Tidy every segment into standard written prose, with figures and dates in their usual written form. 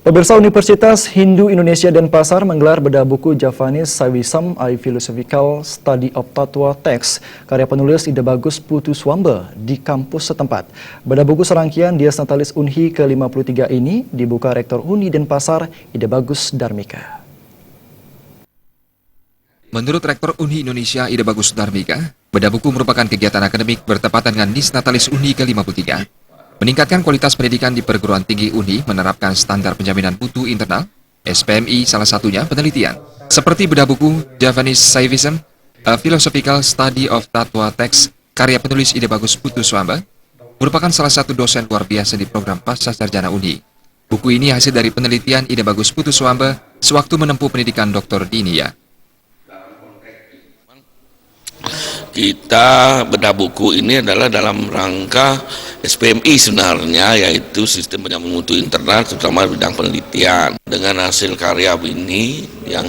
Pemirsa, Universitas Hindu Indonesia Denpasar menggelar bedah buku Javanese Saivism, A Philosophical Study of Tatwa Text, karya penulis Ida Bagus Putu Swamba di kampus setempat. Bedah buku serangkaian Dies Natalis Unhi ke-53 ini dibuka Rektor Uni Denpasar, Ida Bagus Darmika. Menurut Rektor Uni Indonesia Ida Bagus Darmika, bedah buku merupakan kegiatan akademik bertepatan dengan Dies Natalis Unhi ke-53. Meningkatkan kualitas pendidikan di perguruan tinggi Uni menerapkan standar penjaminan mutu internal, SPMI salah satunya penelitian. Seperti bedah buku Javanese Saivism, A Philosophical Study of Tatwa Text, karya penulis Ida Bagus Putu Swamba, merupakan salah satu dosen luar biasa di program Pasca Sarjana Uni. Buku ini hasil dari penelitian Ida Bagus Putu Swamba sewaktu menempuh pendidikan doktor di India. Kita bedah buku ini adalah dalam rangka SPMI sebenarnya, yaitu sistem penjamin mutu internal terutama bidang penelitian. Dengan hasil karya ini yang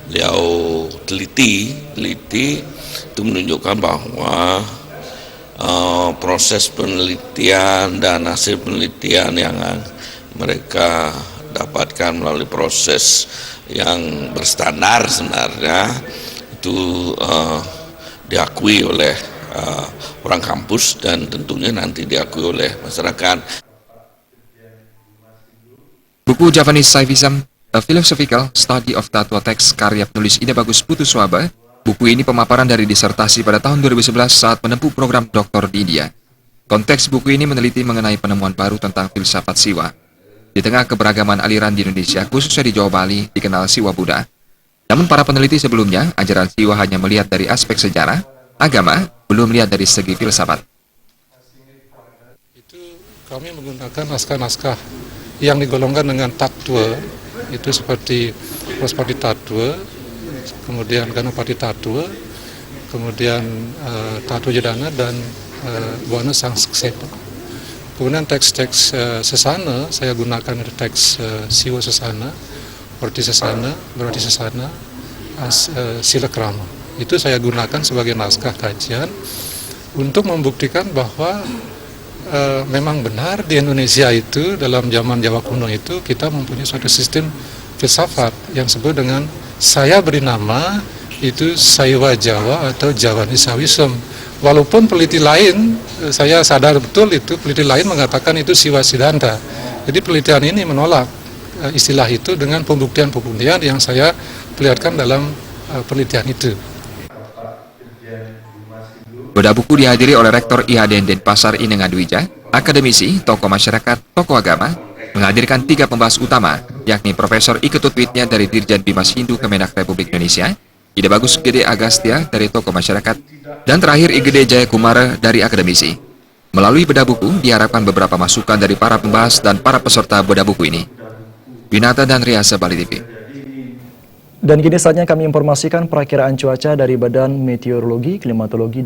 beliau teliti itu menunjukkan bahwa proses penelitian dan hasil penelitian yang mereka dapatkan melalui proses yang berstandar sebenarnya itu diakui oleh orang kampus dan tentunya nanti diakui oleh masyarakat. Buku Javanese Saivism, A Philosophical Study of Tatwa Text, karya penulis Ida Bagus Putu Swamba. Buku ini pemaparan dari disertasi pada tahun 2011 saat menempuh program doktor di India. Konteks buku ini meneliti mengenai penemuan baru tentang filsafat Siwa. Di tengah keberagaman aliran di Indonesia, khususnya di Jawa Bali, dikenal Siwa Buddha. Namun para peneliti sebelumnya, ajaran Siwa hanya melihat dari aspek sejarah, agama, belum melihat dari segi filsafat. Itu kami menggunakan naskah-naskah yang digolongkan dengan Tatwa, itu seperti Rospati Tatwa, kemudian Ganapati Tatwa, kemudian Tatwa Jadana dan Buana Sangsepa. Kemudian teks-teks sesana, saya gunakan teks Siwa Sesana, berarti sesana, sila krama. Itu saya gunakan sebagai naskah kajian untuk membuktikan bahwa memang benar di Indonesia itu dalam zaman Jawa kuno itu kita mempunyai suatu sistem filsafat yang disebut dengan saya beri nama itu Saiwa Jawa atau Javanese Saivism. Walaupun peneliti lain, saya sadar betul itu peneliti lain mengatakan itu Siwa Siddhanta. Jadi penelitian ini menolak istilah itu dengan pembuktian-pembuktian yang saya perlihatkan dalam penelitian itu. Bedah buku dihadiri oleh Rektor IHDN Denpasar Ineng Adwija, akademisi, tokoh masyarakat, tokoh agama, menghadirkan 3 pembahas utama, yakni Profesor Iketut Widya dari Dirjen Bimas Hindu Kemenak Republik Indonesia, Ida Bagus Gede Agastya dari tokoh masyarakat, dan terakhir Igede Jayakumara dari akademisi. Melalui bedah buku, diharapkan beberapa masukan dari para pembahas dan para peserta bedah buku ini. Winata dan Riasa Bali TV. Dan kini saatnya kami informasikan perakiraan cuaca dari Badan Meteorologi, Klimatologi,